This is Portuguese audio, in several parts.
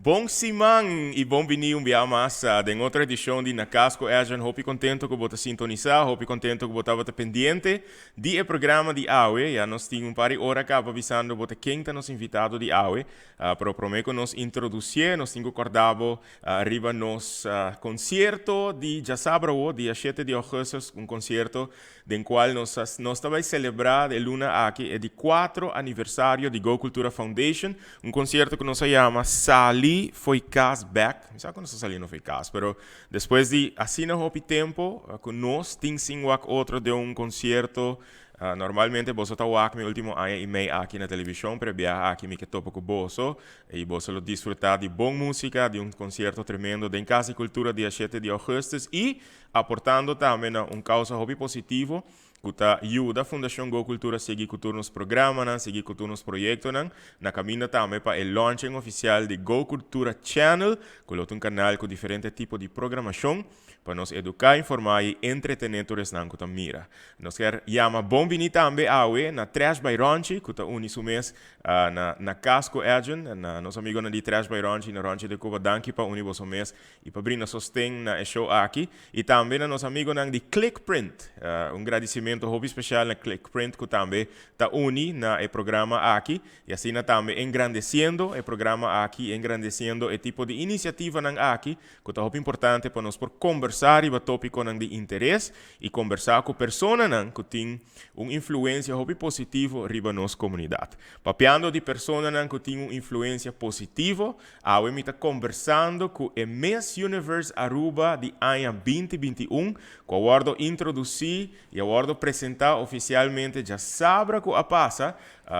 Bom simang e bom vinil via massa em outra edição de Na Casco Agent. Hope contento que você sintonizar, hope contento que você estava pendente de programa de AUE. Já nós tínhamos par de horas cá avisando você quem está nos invitado de AUE. Pero prometo nos introduzir, nós tínhamos acordado arriba nos concerto de Jassabro, dia 7 de agosto, concerto em qual nós estamos celebrar de luna aqui é de 4 aniversário de Go Cultura Foundation, concerto que nos chama Sali foi cas back, não sei quando Sali não foi cas, pero depois de assim não houve tempo, com nós tínhamos outro de concerto. Normalmente você está aqui no último ano e meio aqui na televisão para viajar aqui que topo com você e você lo desfrutar de boa música, de concerto tremendo de Casa e Cultura dia 7 de agosto e aportando também causa hobby positivo que ajuda a Fundação Go Cultura a seguir com nos programas, seguir com nos projetos, na caminho também para o launching oficial de Go Cultura Channel, que é um canal com diferentes tipos de programação para nos educar, informar e entretener todos os que mira. Nós queremos chamar bom vinho também na Trash by Ranchi, que está unido mês na Casco Agent, nosso amigo de Trash by Ranchi, na Ranchi de Cuba, danke para unir o mês e para abrir sostém na show aqui. E também nosso amigo de Clickprint, agradecimento hobby especial na Clickprint, que também está unido na programa aqui. E assim também engrandecendo o programa aqui, engrandecendo o tipo de iniciativa aqui, que está muito importante para nós por conversar e tópico de interesse e conversar com pessoas que têm uma influência positiva riba nossa comunidade. Papiando de pessoas que têm uma influência positiva, eu estou conversando com o Miss Universe Aruba de ano 2021, que eu vou introduzir e eu vou apresentar oficialmente já sabe que a passa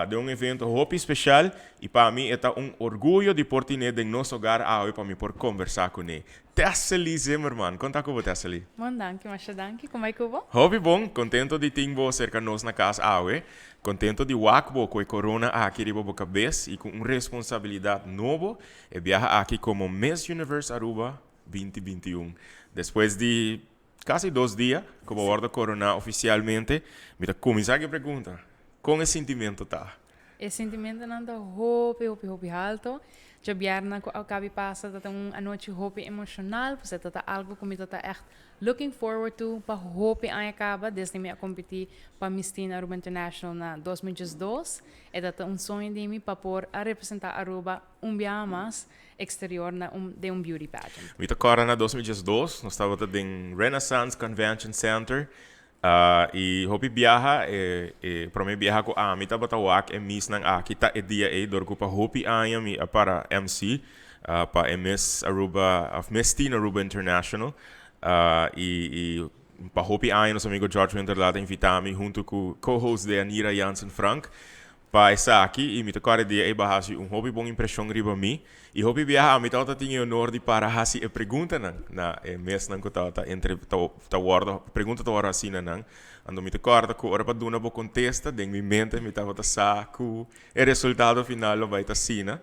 de evento muito especial e para mim é orgulho de por ter em nosso hogar para mim por conversar com ele. Tesseli Zimmerman, conta com você, Tesseli. Bom, danke, mas danke. Como é que eu vou? Hobby bom, contento de ter você cerca nós na casa Aue, contento de wakbo com a corona aqui riba boca cabeça e com uma responsabilidade nova e viajar aqui como Miss Universe Aruba 2021. Depois de quase 2 dias, como a ordem corona oficialmente, me começar a pergunta, como esse sentimento tá? Esse sentimento não está hopi alto. Já bjarna ko acaba passa dat een noite hopi emocional, pois é algo que me tá echt looking forward to para hopi aan acaba desde me competir para Miss Teen Aruba International na 2002. É dat sonho de mim para por a representar Aruba dia mais exterior de beauty pageant. Me agora na 2002, nós estava em Renaissance Convention Center. E hopi viaja para mim viaja com a mita batawak Miss nang kita dia dorko pa hopi aya mi para MC para Miss Aruba of Miss Teen Aruba International e para hopi aya nosso amigo George Winterlata invitar-me junto com co-host de Anira Jansen Frank para estar aqui e me tocar dia bahasi hobby bom impressão riba mi e hobby viaja a mita tinha honor de para hasi e pergunta na mês nang ko ta entre ta wardo pergunta ta wara assim nang ando me tocar ko ora pa duna bo contesta deng mi mente me tava ta saco e resultado final vai ta sina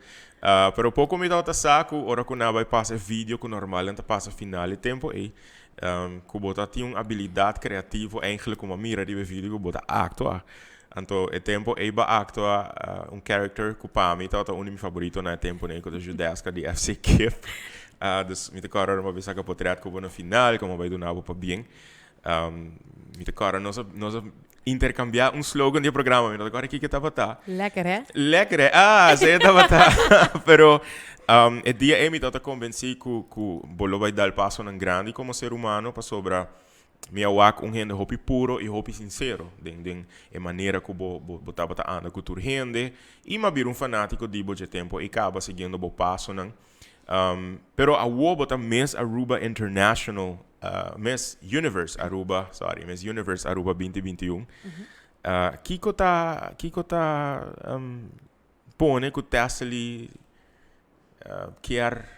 pero pouco me tava ta saco ora ko na vai passa vídeo ko normal anta passa final e tempo e ko bota tinha uma habilidade criativa eigenlijk como mira di vídeo ko bota actua. Anto e tempo eba actua character que para mim tá um meu favorito na tempo né quando judesca de FC Kip. Dus me decora uma vez que potreat que no final como vai do nabo para bem. Me decora nós intercambiar slogan de programa, me decora que tava tá. Lekker, hè? Lekker, hè? Sei tava tá. Pero e dia me tá convenci que bolo vai dar passo num grande como ser humano para sobra minha wak gente hopi puro e hopi sincero den e maneira que botava tá anda cultura gente e mabir fanático de boje tempo e acaba seguindo o passo não pero a wo bota Miss Aruba International Miss Universe Aruba 2021 kiko tá pone que Tesseli quer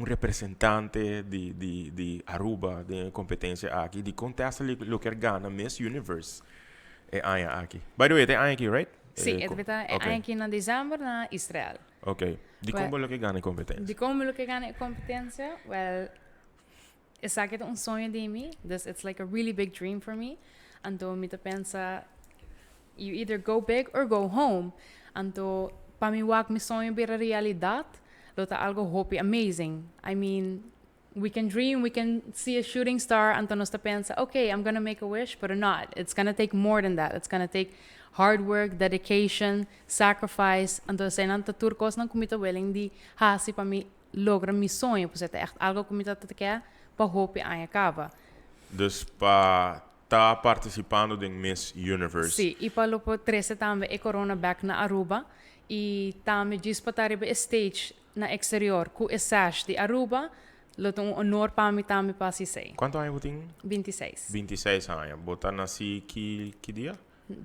representante de Aruba de competência aqui de contesta lo que gana Miss Universe aqui. By the way, tem aqui, right? Sim, é aqui na dezembro na Israel. Ok. De como lo que gana competência? De como lo que gana competência? Well, es aqui sonho de mim. It's like a really big dream for me. Então, me pensa, you either go big or go home. Então, para mim, o meu sonho vira realidade. lota algo hopi amazing. I mean, we can dream, we can see a shooting star, anto nos ta pensa, okay, I'm gonna make a wish, but not. It's gonna take more than that. It's gonna take hard work, dedication, sacrifice. Anto sa nanta turcos ng kumita willing di hasi pa mi logra mi sonho, pues ito echt algo kumita te kaya pa hopi aan acaba. Dus pa tá participando de Miss Universe. Sì, e poi dopo 13 tambe e corona back na Aruba e tambe gis pataribe e stage na exterior ku e sash di Aruba loto un honor pa mi tambe pa si sei. Quanto anos você tem? 26. 26 anos. Bota nasci que dia?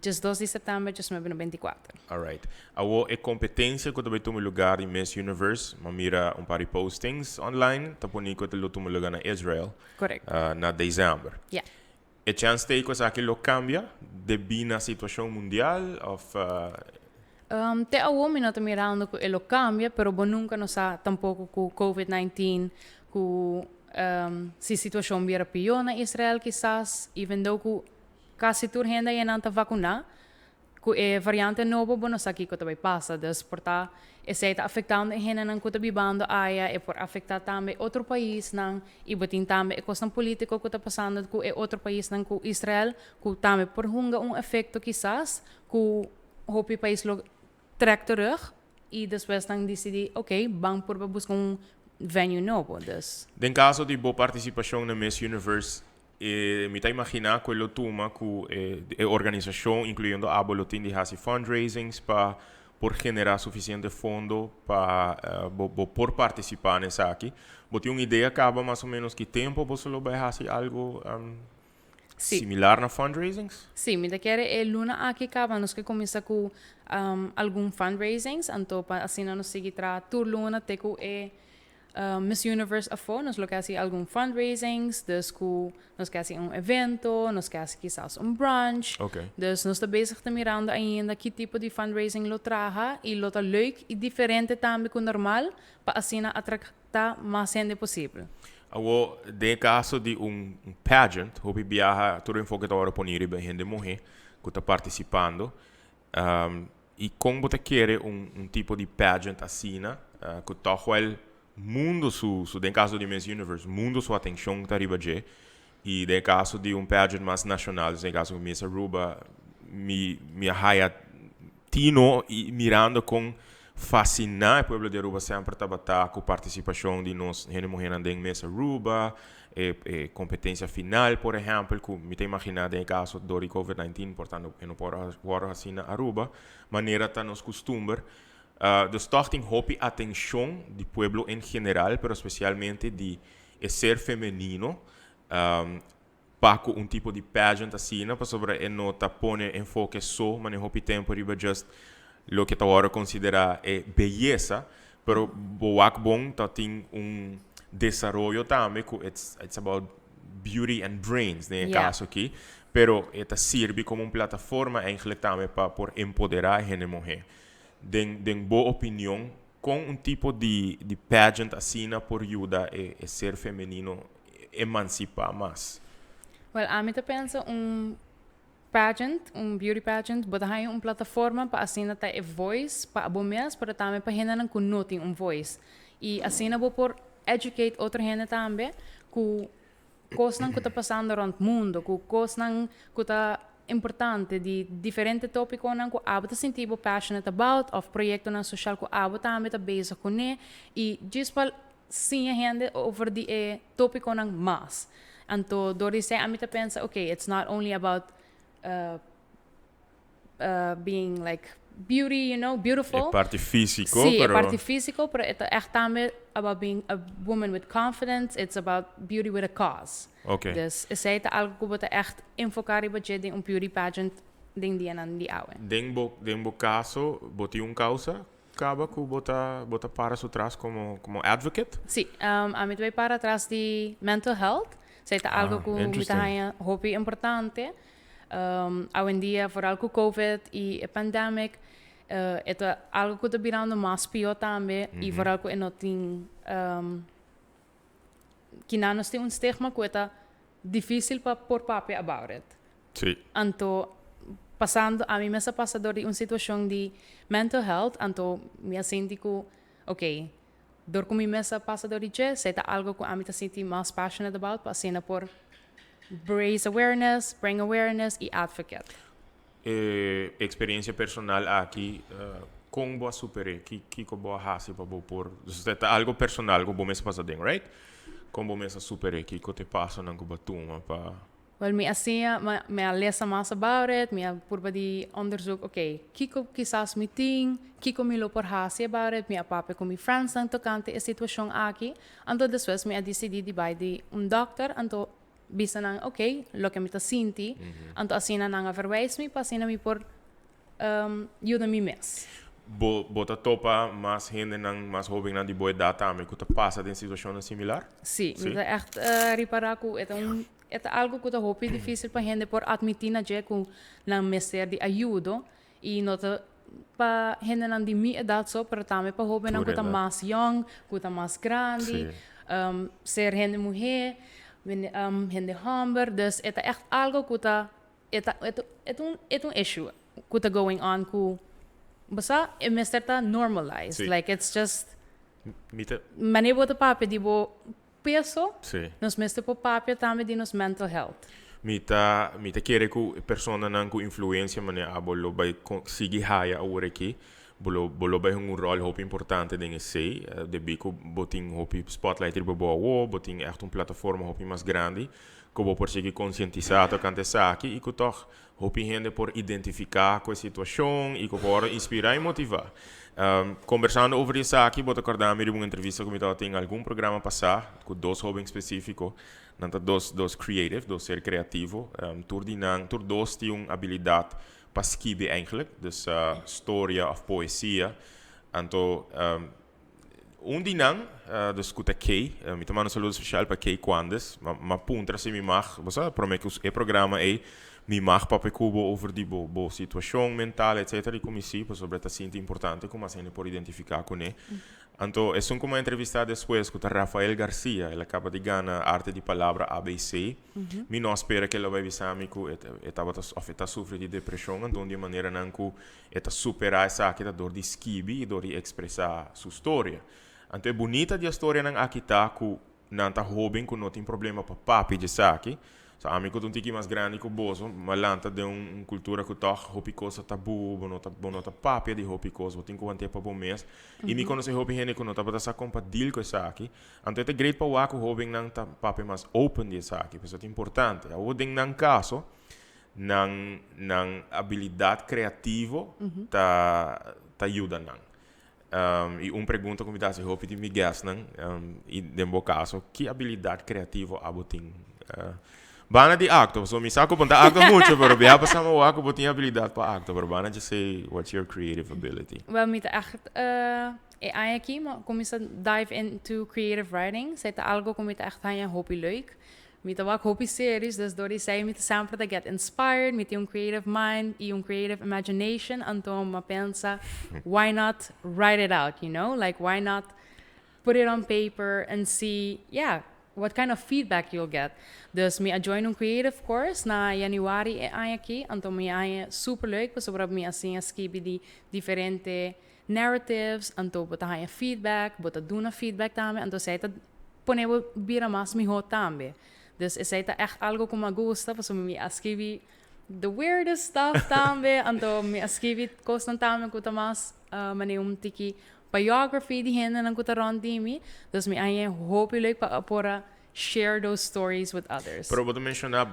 Just 2 de setembro, just me 24. Alright. Awo e competência que também toma lugar em Miss Universe. Mira um par de postings online. Taponi que te toma lugar na Israel. Correct. Na dezembro. Yeah. E chance de coisa que lo cambia devido à situação mundial of Te awo mi nota mirando ku elo cambia, pero bo nunca no sa tampoco ku COVID-19 ku si situação vira pior na Israel quizás, even though ku quase tur henda yan anta vacuna, ku e variante novo bo no sa ki ko tabay pasa, dus porta e se ta afectando e hena nang kuta bibando aya e por afectar tambe outro país nang ibatin tambe e kostang politiko kuta pasando ku e outro país nang ku Israel ku tambe por hunga efecto quizás ku hopi país lo trek terug e después nang decidi okay bang por ba buscar venue novo dus. Den caso de boa participação na Miss Universe, me tá imaginar que ele toma que a organização, incluindo a boletim de hasi fundraisings para por generar suficiente fundo para por participar nessa aqui. Bote uma ideia acaba mais ou menos que tempo você vai fazer algo similar na fundraisings? Sim, me quer luna aqui acaba nos que começa com algum fundraisings, então para assim nos seguir tra tur luna te ku Miss Universe afo, nos lo kasi algum fundraisings, dus nos kasi evento, nos kasi quizás brunch. Okay. Dus nos tá bezig te mirando ainda que tipo de fundraising lo traga e lo tá leuk e diferente também com normal, para assim atractar mais gente possível. Awo, de caso de pageant, hopi viaja, todo enfoque agora ponir bem gente mulher que está participando, e como você quer tipo de pageant assim, que tá mundo su den caso de Miss Universe, mundo sua atenção está riba de e den caso de pageant mais nacional, den caso de Miss Aruba, me raia tino e mirando com fascinar o povo de Aruba sempre estava com participação de nós gente morrer em Miss Aruba, competência final, por exemplo, que me tem imaginado em caso do COVID-19, portanto, não pode assim na Aruba, maneira tá nos costumes. Dus toch tem hopi atenção do pueblo em geral, pero especialmente de ser feminino, para tipo de pageant assim, para sobre nota pone enfoque só, mas hopi tempo riba just lo que agora considera beleza, pero boak bom tá tem desenvolvimento também que it's about beauty and brains, né, caso aqui, pero esta serve como plataforma eigenlijk também para por empoderar a gente mulher. Den boa opinião com tipo de pageant assim por ajuda a ser feminino emancipar mais. Well, a mim te pensa pageant, beauty pageant, bota aí plataforma para assim ter voice para abomias, para também para gente não connotem voice. E assim vou por educate outra gente também, que coisas que está passando no mundo, que coisas que está importante de diferente tópico nang ko abo ta sentibo passionate about of proyecto nang social ko abo ta amita bezig ko ne e jispal sinha hende over the tópico nang mas anto dori se amita pensa okay it's not only about being like beauty, you know, beautiful. É parte físico, Sí, pero... parte físico, pero ito echt também about being a woman with confidence. It's about beauty with a cause. Okay. Dus is het algo que bota echt enfocar bij je een beauty pageant ding die aan die ouwe. Denbo caso, boti causa, acaba que bota para su trás como advocate? Sí, a mí te para atrás de mental health. Se het algo que me está hobby importante. Hoy en día, vooral con COVID y la pandemic, es algo que está virando más peor también. Y vooral que no tiene, que no tiene un stigma que es difícil por papi about it. Sí. Anto, pasando, a mí me está pasando de una situación de mental health, anto me siento que, okay, door como mesa passa door die sei tá algo que a mim tá senti mais passionate about, para cena por raise awareness, bring awareness e advocate. Experiência personal aqui, como boa superar, que boa raça para por, tá algo personal que bom mesa passa dentro, right? Como mesa superar, que te passa não que batuma para Wel, me assim, me lesa mais about it, me purba di onderzoek, kiko quizás me ting, kiko me lo por hasi about it, me pape com mi friends nang tocante a situação aqui, anto después me decidi di by di doctor, anto bisa nang, lo que me ta sinti, anto asina nang verwijs me, pasina me por yuda mi mes. Bota topa mais gente nang mais jovem nang di boa data, me que passa em situação similar? Sim, me ta echt reparar ku é algo que eu hope difícil para gente por admitir na je com na mestre de ajuda e nota para gente não de minha idade só para também para hope não que tá mais young, que tá mais grande, ser gente mulher, gente humber, dus é echt algo que tá é um issue que tá going on que basta é mestre tá normalized, like it's just mane bota papo de bo peso, nos meste po papia também de nos mental health. Mita querer que persona não com influência mane abolo vai conseguir haya agora aqui, bolo vai um rol hope importante dentro sei, de bico botin hope spotlight ribo boa, botin echt plataforma hope mais grande, que vou por seguir conscientizar to cante aqui e que toch hope gente por identificar com a situação e que por inspirar e motivar. Conversando over isso aqui, vou acordar me uma entrevista que eu tenho em algum programa passado com dois jovens específicos, dois creative, dois ser criativo, tur dois têm uma habilidade para escrever eigenlijk, dus história of poesia, então dinang, dus kuta Kay, me tomando um saludo especial para Kay Quandes, mas puntra se me mag, você promete que o programa é me mag papai cubo over die bo situação mental, etc. E como se, sobre esta cinta importante, como assim por identificar com ele. Então, é como uma entrevista depois com Rafael Garcia, ele acaba de ganhar arte de palavra ABC. Me não espera que ele vai avisar me que está sofrendo de depressão, então de maneira não que ele superar essa dor de esquive e dor de expressar sua história. Então, é bonita de história não aqui tá que não está jovem, que não tem problema para papi de saque. So, amigo de tiki mais grande que o bozo, malanta de cultura que toch hopi coisa tabu, bonota papia de hopi coisa, tem que manter para bom mês. E me conhece hopi gente que não tá para compadir com isso aqui. Então é great para o aco hopi não tá papia mais open de isso aqui, isso é importante. Eu tenho num caso, nang habilidade criativa tá ajuda não. E pergunta que me dá se hopi de Miguel não, e no caso, que habilidade criativa abo tem? Bana di acto, so mi sako punta acto mucho, pero biya pa sa mo ako buting habilidad pa acto, pero bana just say what's your creative ability? Wel, met echt aqui, maar kom je dive into creative writing, zet algo kom je echt aan je hobby leuk. Met ook hobby series, dus door die zij met sempre te get inspired, met een creative mind, een creative imagination, antom ma pensa, why not write it out, you know? Like why not put it on paper and see, what kind of feedback you'll get. Dus me join een creative course na januari aqui, então me super leuk, sobre me assim escrever die diferente narratives, então botar feedback, botar doen feedback também, então sei tá poner bira mais me hot também. Dus sei tá echt algo que me gusta, porque me escrever the weirdest stuff também, então me escrever coisas também que tá mais maneiro tiki biography die hen en kuta rondimi, dus me aye hope leuk para share those stories with others. Pero vou mencionar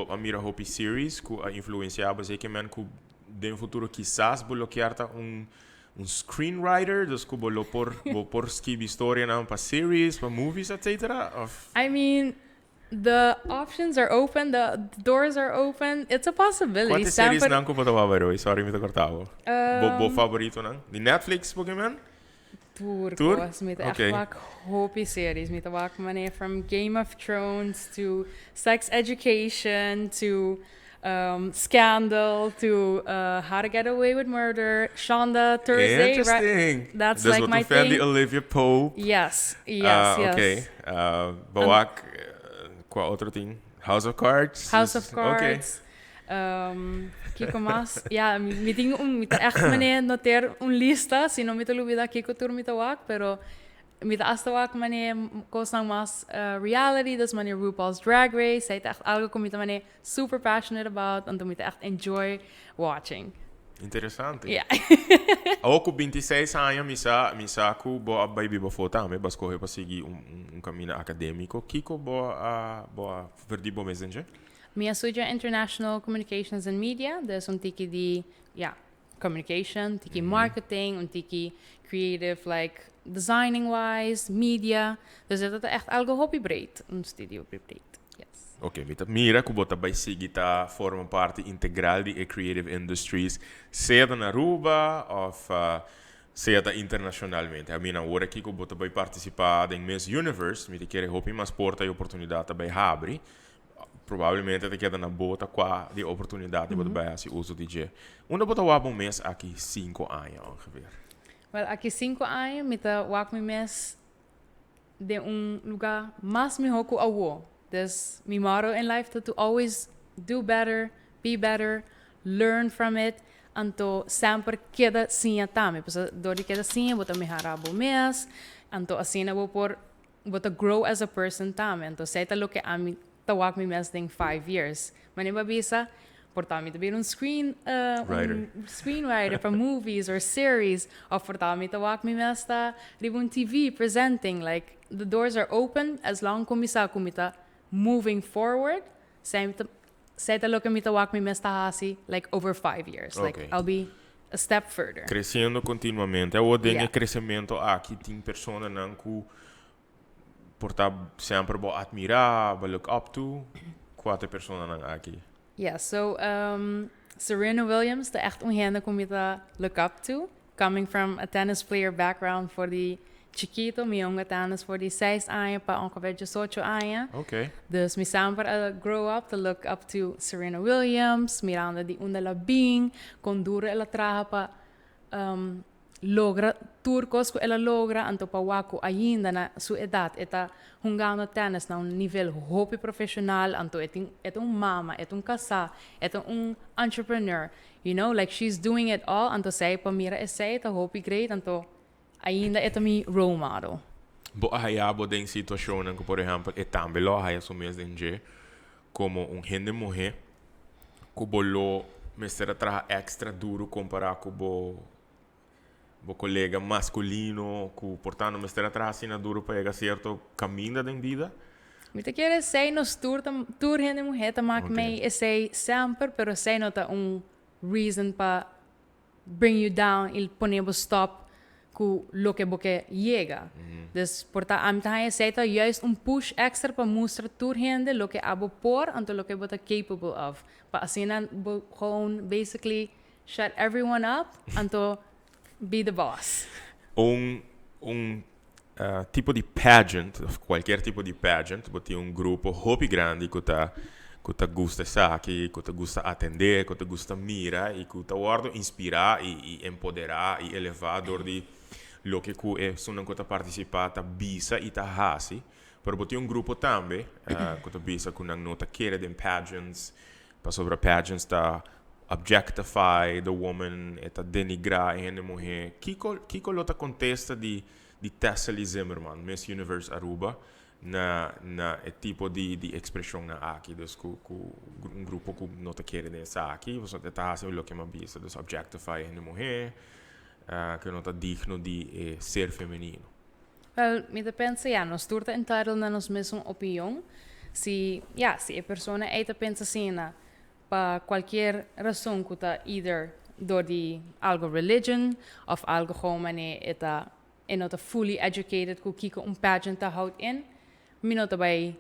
a mira hope series que influenciava sei que man que de futuro quizás bloquear screenwriter, dus que bolo por escrever história na para series, para movies, etc. I mean, the options are open, the doors are open. It's a possibility. Quantas series não que eu sorry me te cortava. Bo favorito não? De Netflix, Pokémon? Tour? Met echt vaak hoopie series. Met vaak manier from Game of Thrones to Sex Education to Scandal to How to Get Away with Murder, Shonda Thursday. Interesting. Right? That's like my thing. thing. Olivia Pope. Yes. Okay. Bawak, qual outro thing? House of Cards. House of Cards. Kiko mas, me tenho echt meneer noteer lista, se não me te olvidar Kiko tour me te wak, pero met de astawa mane koos nang mas reality, dus mane RuPaul's Drag Race. Zij echt algo kom met mane super passionate about en dan moet echt enjoy watching. Interessante. Ja. Ako 26 anos, misa ko boa baby ba fota, me bas correr para seguir caminho acadêmico. Kiko boa verdi bo messenger. Minha estudia International Communications and Media, dus een tiki die communication, tiki marketing, een tiki creative like designing wise, media. Dus dat is echt algo hobbybreed, een studio breed. Yes. Ok, met mira que bota by sigita forma parte integral de creative industries, seja na Aruba of seja internacionalmente. A minha hora que bota by participar em Miss Universe, me querer hopi mas porta e oportunidade by Habri. Provavelmente te queda na bota qua de oportunidade bota by assim uso DJ. Onde bota wabo mês aqui 5 anos ongeveer. Well, aqui 5 anos, met de wak me mes de lugar mais me hoku awo. Dus my motto in life is to always do better, be better, learn from it, anto sempre queda sinha tame. Pues dori queda sinha, bota me harabo mes, anto assim na por bota grow as a person tame. Anto sei ta lo que a mi tawak me mes ding 5 years. Maniba bisa, portami to be screenwriter for movies or series, or portami to walk me mesta ribun TV presenting. Like the doors are open as long kumita moving forward. Say to look at me to walk me mesta hasi like over 5 years. Okay. Like I'll be a step further. Crescendo continuamente. Eu odeio Yeah. crescimento aqui tem pessoas não que porta sempre bo admirar, bo look up to. Quatro pessoas não aqui. Yeah, so Serena Williams, de echt onhende kom je te look up to. Coming from a tennis player background voor die chiquito, mi jonge tennis voor die 6 años pa ongeveer 18 años. Ok. Dus mi samen grow up to look up to Serena Williams, mirando di una labing, con duro ela traja pa logra turcos que ela logra anto pa waku ainda na su edad eta jugando tennis na un nível hopi profissional anto et un mama et un casa et un entrepreneur, you know, like she's doing it all anto sei pa mira sei ta hopi great anto ainda et mi role model. Bo hayabo den situação que por exemplo é também lo haya sumes denje como gente mulher que bolo mestra traja extra duro comparado com bo colega masculino que portanto mestra traja assim duro para chegar certo caminho da vida. Mitä quiere sei nos tour gente mulher ta mak me sei sempre pero sei nota reason pa bring you down il ponemos stop ku lo que boke llega. Dus porta amta sei ta juist push extra pa mostrar tour gente lo que abo por anto lo que bota capable of. Pa asinan gewoon basically shut everyone up anto be the boss. Tipo de pageant, qualquer tipo de pageant, botar grupo hobby grande que tá gusta saque, que tá gusta atender, que tá gusta mira e que tá guardo inspirar e empoderar e elevar dor de lo que é sono que tá participar tá bisa e tá hasi, para botar grupo também, que tá bisa com não nota querer de pageants, para sobre pageants tá objectify the woman, eta denigrar a mulher. Kiko lota contesta de Tessely Zimmerman, Miss Universe Aruba, na tipo de expressão na aqui, dus grupo que não te quer nessa aqui, você tá fazendo o que me bisa, dus objectify a mulher, que não tá digno de ser feminino. Well, me pensa nos turta entitled na nos mesmo opinião. Se a pessoa pensa assim, pa qualquer razão que tá either door die algo religion of algo gewoon eta not fully educated ku kiko pageant ta houdt in minota bij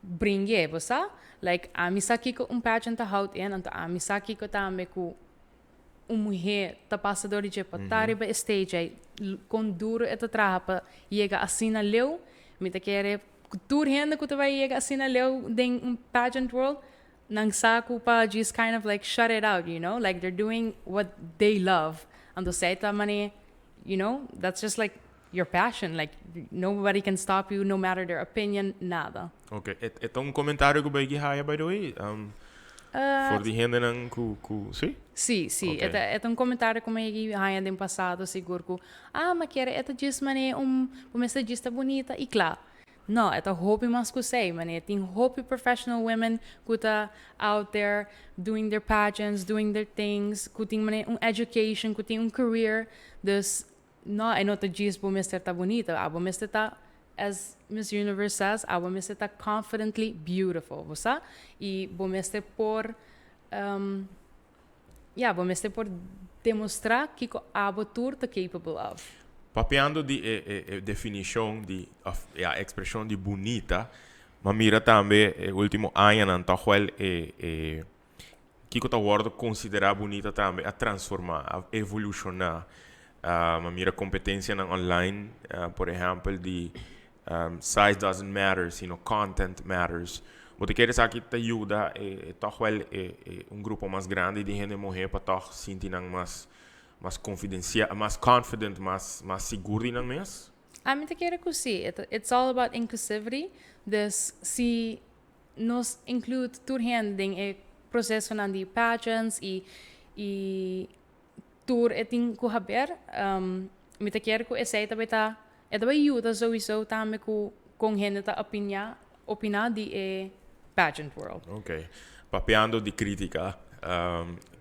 bringe bosa like amisa kiko pageant ta houdt in anta amisa kiko tambe ku mulher ta passa door die patari bij stage con duro eta traha pa llega assim na leu mita querer tour hende ku ta vai llega assim na leu den pageant world nang saku pa just kind of like shut it out, you know, like they're doing what they love and to say money, you know, that's just like your passion, like nobody can stop you no matter their opinion, nada. Okay, comentário que eu by the way, Voor diegenen dan sim? Sim, sim. Ok. É um comentário como é que há no passado, seguro que, mas quer é disso, mané, uma mensagista bonita, e claro. Não, é hope mas que sei, mané, tem hope professional women que tá out there doing their pageants, doing their things, que tem mané education, que tem career, dus não, é não diz para Mr. tá bonita, a Mr. tá as Miss Universe says, a Mr. tá confidently beautiful, você? E o Mr. por vamos ter por demonstrar que a abertura está capable of. Papeando de definição a expressão de bonita, mas mira também o último ano não tá qual que tá word considerar bonita também a transformar, a evolucionar. Mas mira competência na online, por exemplo, de size doesn't matter, content matters. Wat ik eerder que te ajuda toch wel grupo mais grande de gente morrer para toch sentir mais confidencial, mais confident, mais seguro nang mes. A mim te quero que sim. It's all about inclusivity. Dus se nos include tour handling e processo na de pageants e tour eting ku haber. Me te quero que essa também tá é também ajuda sowieso também com gente tá opinar de pageant world. Ok. Papeando de crítica,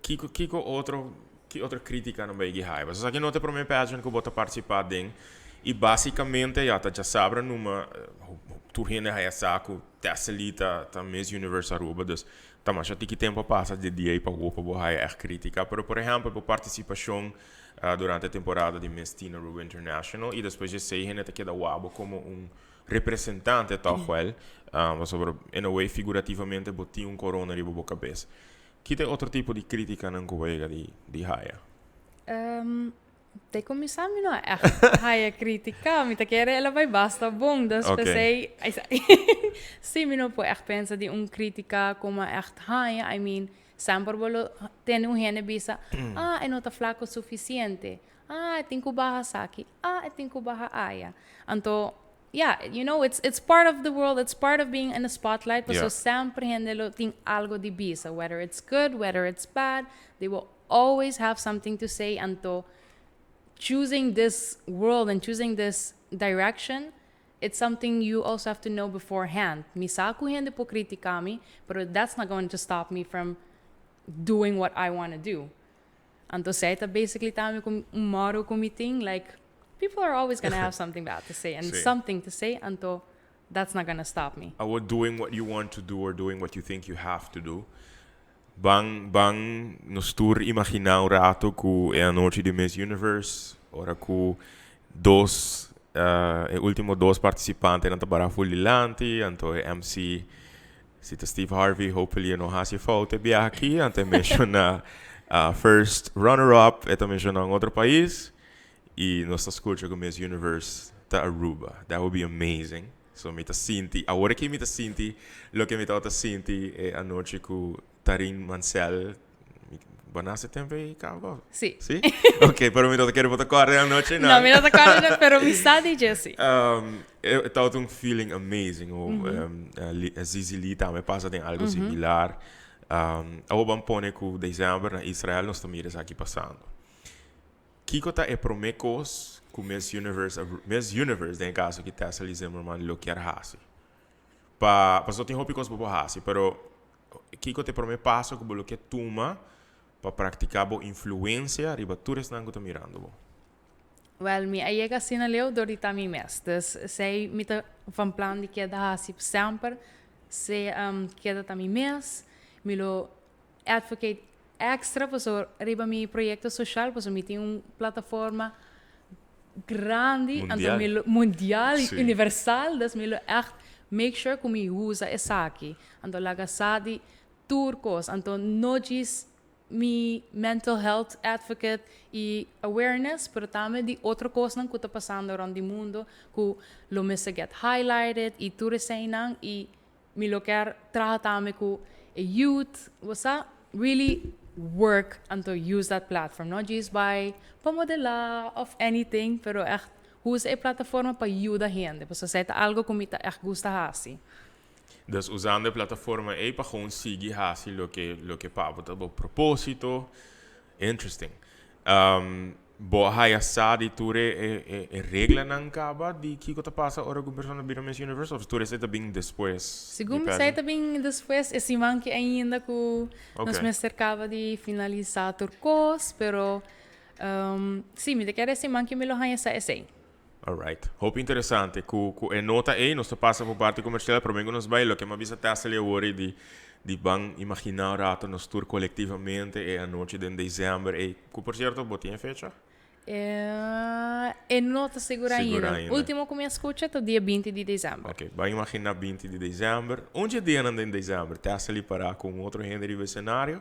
que outra crítica não vai guiar? Você sabe que não tem problema pageant que eu vou participar dentro e basicamente já sabe numa turrena aí saco tesselita tá Miss Universe Aruba, dus tá mas já tem que tempo passa de dia para o povo é crítica, pero por exemplo a participação durante a temporada de Miss Teen Aruba International e depois de sei gente que da Wabo como representante tal qual, sobre in a way figurativamente botar corona riba boa cabeça. Que tem outro tipo de crítica não colega de haia? Te começar não é haia crítica, me te quer ela vai basta bom, das pensei, sim, me não pode pensar de crítica como echt haia, I mean, sempre bolo tem gente bisa, é não tá flaco o suficiente, tem que barra saki, tem que barra aia, então yeah, you know, it's part of the world. It's part of being in the spotlight. But so sempre gente tem algo de bisa. Whether it's good, whether it's bad, they will always have something to say. And to choosing this world and choosing this direction, it's something you also have to know beforehand. Misaku gente po kritikami, but that's not going to stop me from doing what I want to do. And to say that basically tami motto committing like. People are always going to have something bad to say and something to say until that's not going to stop me. Or doing what you want to do or doing what you think you have to do. Bang nos tour imaginar um rato que é a noite de Miss Universe, ora que último dois participantes não trabalham fulilante, então MC cita Steve Harvey, hopefully não há se falta bem aqui, então menciona first runner-up, então menciona outro país. E nós escutamos com Miss Universe da Aruba. That would be amazing. So, me tá sinti. Agora que me tá sinti, lo que me tá sinti é a noite com Tarin Mansell. Banase tempo aí, cabo? Sim. Sim? Ok, pero me tá querendo botar corda a noite, não? Não, me tá corda, pero me está de Jesse. Eu tá feeling amazing. A Zizi Lee também passa tem algo similar. Eu vou pôr que dezembro na Israel nós estamos aqui passando. Kiko tá é promecos com Miss Universe, em caso que Tessa Zimmerman lo quer hasi. Pa só tem roupa que os hasi, pero Kiko te promete passo que lo que tuma para praticar bo influência riba todos não tá mirando bo. Well, me aí que assim leu dorita mi mes. Dus sei me tá van plan de que da hasi sempre se que da mi mes, me lo advocate extra para riba mi proyecto social, para mi tem plataforma grande, mundial e universal, dus me lo echt make sure que me usa essa aqui. Então laga sadi turcos, então não diz mi mental health advocate e awareness, pero também de outra coisa que está passando around the mundo, que lo me se get highlighted e tudo assim e me lo quer tratar também com a youth, você really work and to use that platform, not just by pamodelar of anything, pero echt usa a plataforma para ajudar a gente, para ser algo que me echt gusta assim. Dus usando a plataforma aí para conseguir fazer lo que para o propósito. Interesting. Bo haya sadi ture regla nang kaba di kiko ta pasa ora com persona bira Miss Universe of ture sai bem depois. Segundo sai também depois esse man que ainda que nós me cercava de finalizar turcos, pero sim, me quer esse man que me lo hanya sa essay. Alright. Hope interessante. Ku nota aí, nós passa por parte comercial, para mim nos vai lo que me visa testa ali ora de bang imaginar rato nos tour coletivamente e a noite de dezembro e ku por certo botinha fecha. E não está segura ainda. Último que me escuta é o dia 20 de dezembro. Ok, vai imaginar 20 de dezembro. Onde dia anda em dezembro? Testa ali para com outro render de cenário.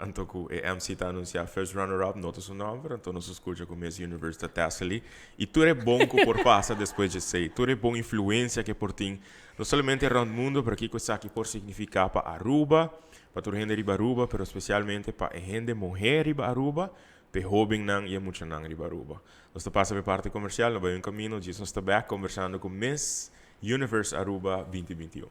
Então, o MC está anunciando First Runner-Up, nota seu nome, então nós escuta com Miss Universe da testa ali. E tudo é bom que por passa depois de sei. Tudo é bom influência que por tem, não somente around o mundo, para que coisa que por significar para Aruba, para todo render de Aruba, mas especialmente para a gente mulher de Aruba, para jovem nang e muito nang de Aruba. Nós passa para parte comercial, nós vamos em caminho, nós estamos back conversando com Miss Universe Aruba 2021.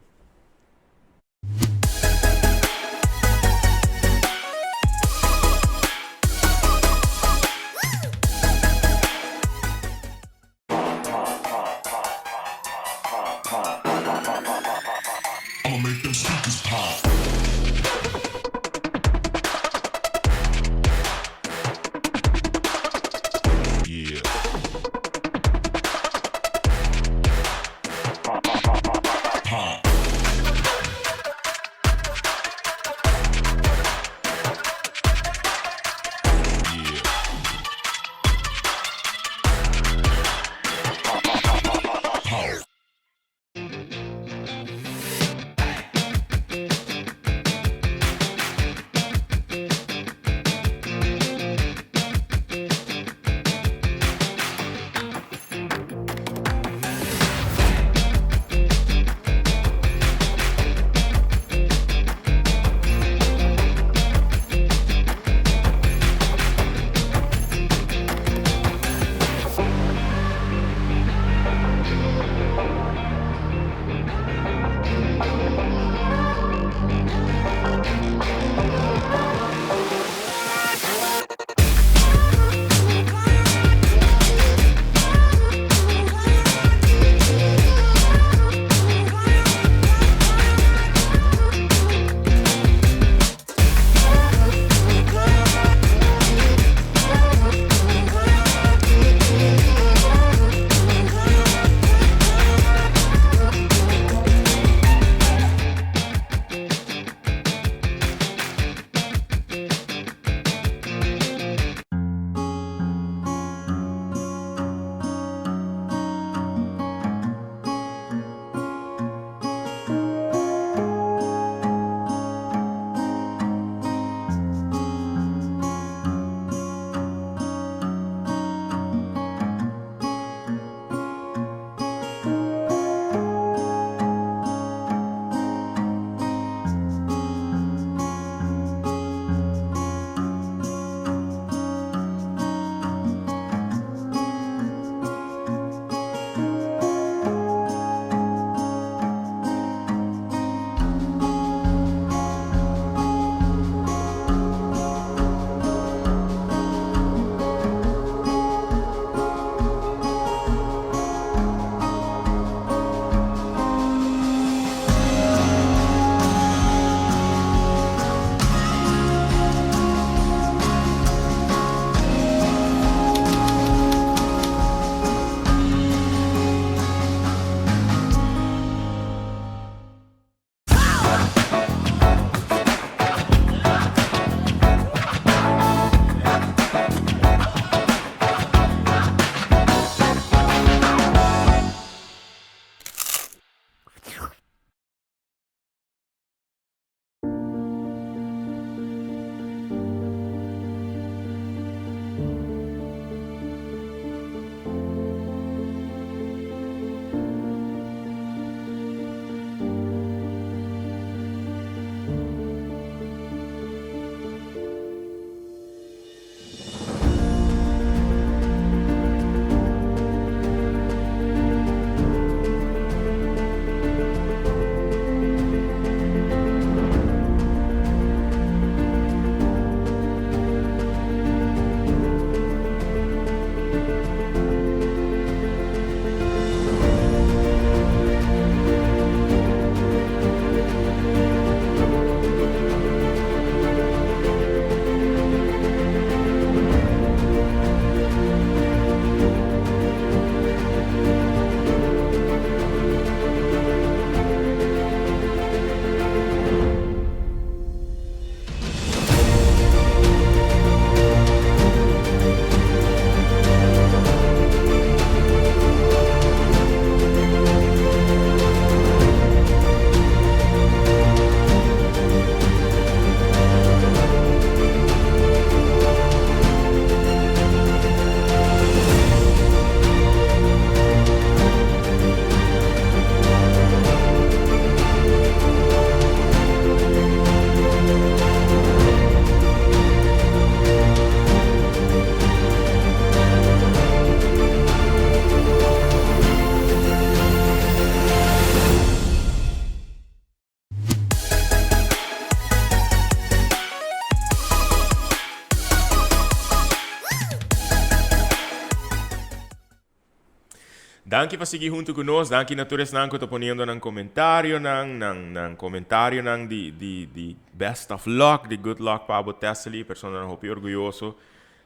Danke por seguir junto conosco. Danke naturalmente nanko tá poniendo ng comentário ng comentário ng di best of luck, di good luck para abo Tesla, persona na hopi orgulhoso.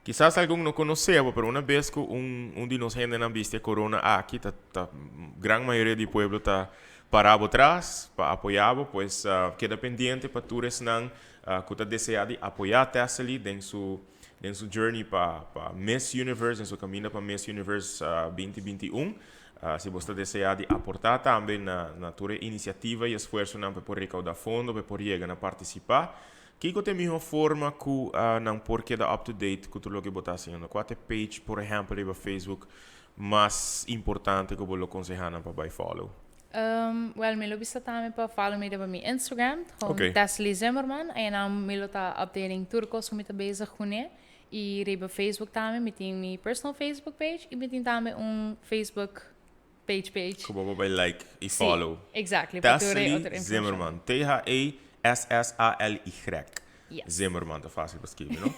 Quizás algum não conheceva, pero uma vez que de nós gente não viste corona aqui, gran maioria do povo tá parado atrás para apoiar, pois queda pendente para todos não que tá desejado apoiar Tesla em sua journey para Miss Universe, em sua caminho para Miss Universe 2021. Se você deseja aportar também na tua iniciativa e esforço para poder recaudar fundo, para poder chegar a participar, que é a melhor forma que não pode quedar up-to-date com tudo o que você está fazendo? Qual é a page, por exemplo, no Facebook, mais importante que você aconselha para follow? Well, me lo bisa também para follow me op mijn Instagram, gewoon Okay. Tesla Zimmerman. En dan me lo ta updating turcos como tá bezig com ele. E reba Facebook também, me tem mijn personal Facebook page. E me tem também Facebook page. Que você vai like e Sim, follow. exactly. para ter outra Tesla informação. Zimmerman. T-H-E-S-S-A-L-Y. Yes. Zimmerman, tá fácil para escrever, não?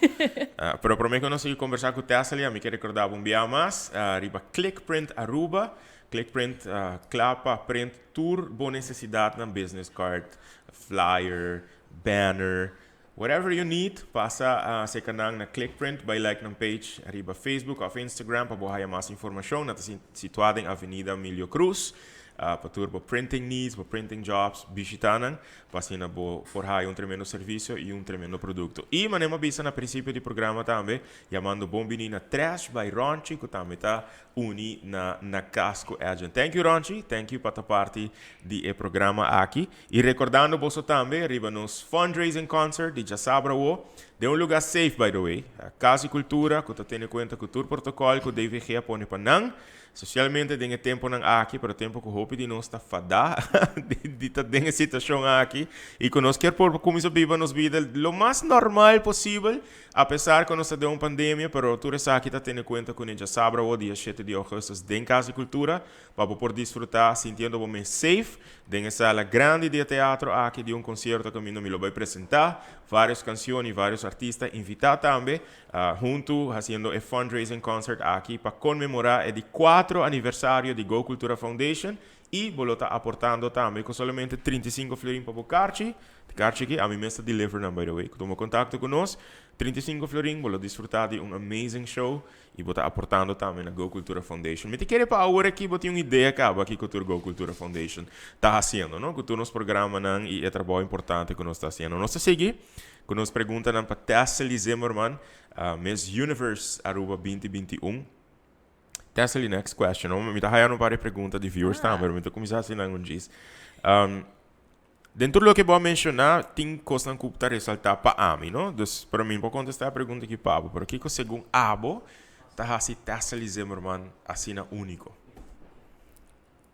Pero para mim, quando eu conversar com o Tesla, me quero recordar dia mais. Riba Clickprint Aruba. Clickprint, clapa, print, tour, boa necessidade na business card, flyer, banner, whatever you need, passa sa kanang na Clickprint, by like ng page, arriba Facebook ou Instagram, para buhaya mais informação, na situada em Avenida Emilio Cruz, para tour, para printing needs, para printing jobs, bisitanan, para sina bo forhaya tremendo serviço e tremendo produto. E manema bisa na princípio do programa também, chamando bombini na Trash by Ronchi, que também está uni na Casco Agent. Thank you, Ronchi. Thank you para parte do programa aqui. E recordando você também, arriba nos fundraising concert de Jasabra Wo, de lugar safe, by the way. A Casa e Cultura, que está tendo conta com o protocolo que o DVG põe para não. Socialmente, tem tempo não aqui, pero tempo que o hope de nós está fadá de situação aqui. E que nós quer por começar a viver nos vida lo mais normal possível, apesar que nós temos uma pandemia, pero tu aqui está tendo conta com ele já sabe o dia 7 de agosto em Casa e Cultura, para poder desfrutar, sentindo bem safe, em sala grande de teatro aqui de concerto que me lo vai apresentar, várias canções, vários artistas invitados também, junto, fazendo um fundraising concert aqui para comemorar o 4º aniversário de Go Cultura Foundation e vou estar aportando também com somente 35 florin para o Carchi aqui, a mim mesmo deliver by the way, que toma contato conosco, 35 florin, vou desfrutar de amazing show e vou estar aportando também na Go Cultura Foundation. Me te quero para agora aqui, vou ter uma ideia aqui que o Go Cultura Foundation está fazendo, não? Que o nosso programa não e é trabalho importante que nós está fazendo. Nós seguir, que nos perguntam para Tesla Zimmerman, Miss Universe Aruba 2021. Tesla, next question. Me está hayando para perguntas de viewers também, me está começando assim não diz. Dentro do que vou mencionar, tem coisas que eu ressaltar para mim, não? Então, para mim, vou contestar a pergunta aqui para Abo. Por que segundo Abo, está assim Tesla Zimmerman assim único?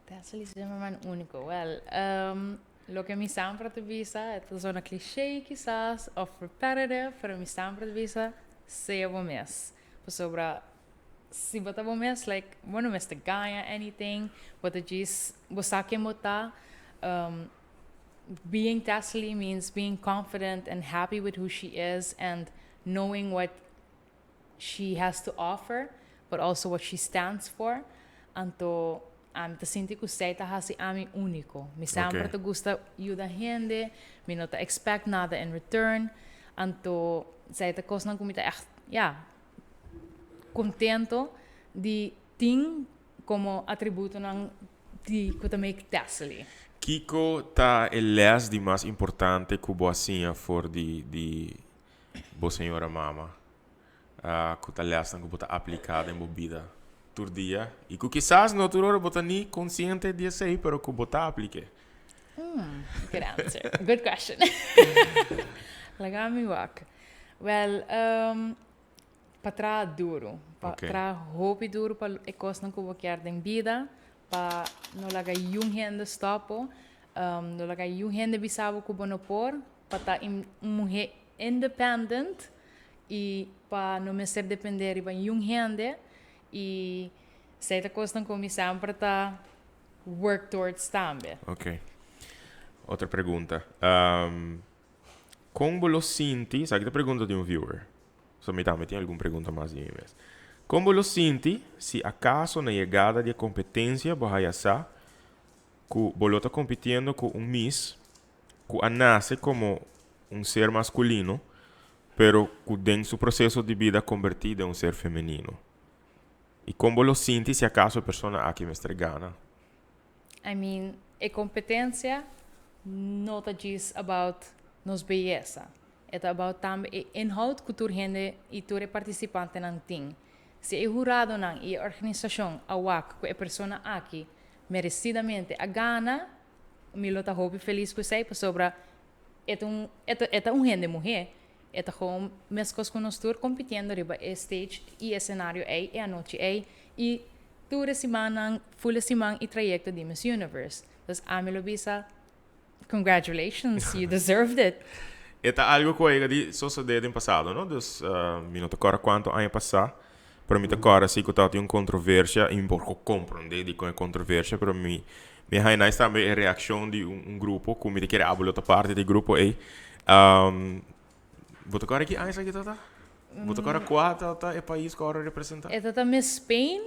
Tesla Zimmerman único. Well, lo que mi sempre te visa, esto es una cliché quizás, of repetitive, pero mi sempre te visa, sea bom mes. Pues sobre, si bota bom mes, like, bueno, mes te ganha anything, bota diz, você que mota, being Tesla means being confident and happy with who she is and knowing what she has to offer, but also what she stands for. Anto, te sinto que você está assim único. Me sempre te gusta ajudar gente, me não te expect nada in return. Anto, você está coisa como echt, contento de ter como atributo de que te make Tesla. Kiko tá el les de mais importante que você for de boa senhora mama. Que tá les que você aplicada em bebida todo dia e que quizás no outro hora você nem consciente de sei, pero que você aplique. Good answer. Good question. Legal me walk. Well, para duro, para hope duro para a coisa que você quer em vida. Pa no laga yung hende stopo, no laga yung hende bisabo ko bonopor, pa ta mujer independent e pa no me ser depender iba yung hende e seita coisa como sempre ta work towards também. Ok. Outra pergunta. Como lo sinti? Sabe que pergunta de viewer. Só me tem alguma pergunta mais de mim mesmo. Como lo sinti se acaso na chegada de competência bahayasa que bolota competindo com Miss que nasce como ser masculino, pero que tem seu processo de vida convertido em ser feminino. E como lo sinti se acaso a pessoa aqui me gana? I mean, a competência não te diz about nos beleza. É about também o inhoud que tu rende e tu é participante ng ting. Se é jurado ng e organização awak que a pessoa aqui merecidamente a gana, me lo tá hope feliz que sei sobre é rende mulher. É gewoon mescos com nós tour competindo riba e stage e cenário e a noite e tour semana full semana e trajecto de Miss Universe. Dus Amilo Bisa, congratulations, you deserved it. É algo que eu sucedeu no passado, não? Dus, me não agora quanto ano passado, para mim agora sim que tem uma controvérsia, e eu compreendo de que é controvérsia, para mim, me há também a reação de grupo, como me quer abrir outra parte do grupo aí. Você agora que ano aqui tá? Você agora quatro tá é país que agora representa? É tá Miss Spain,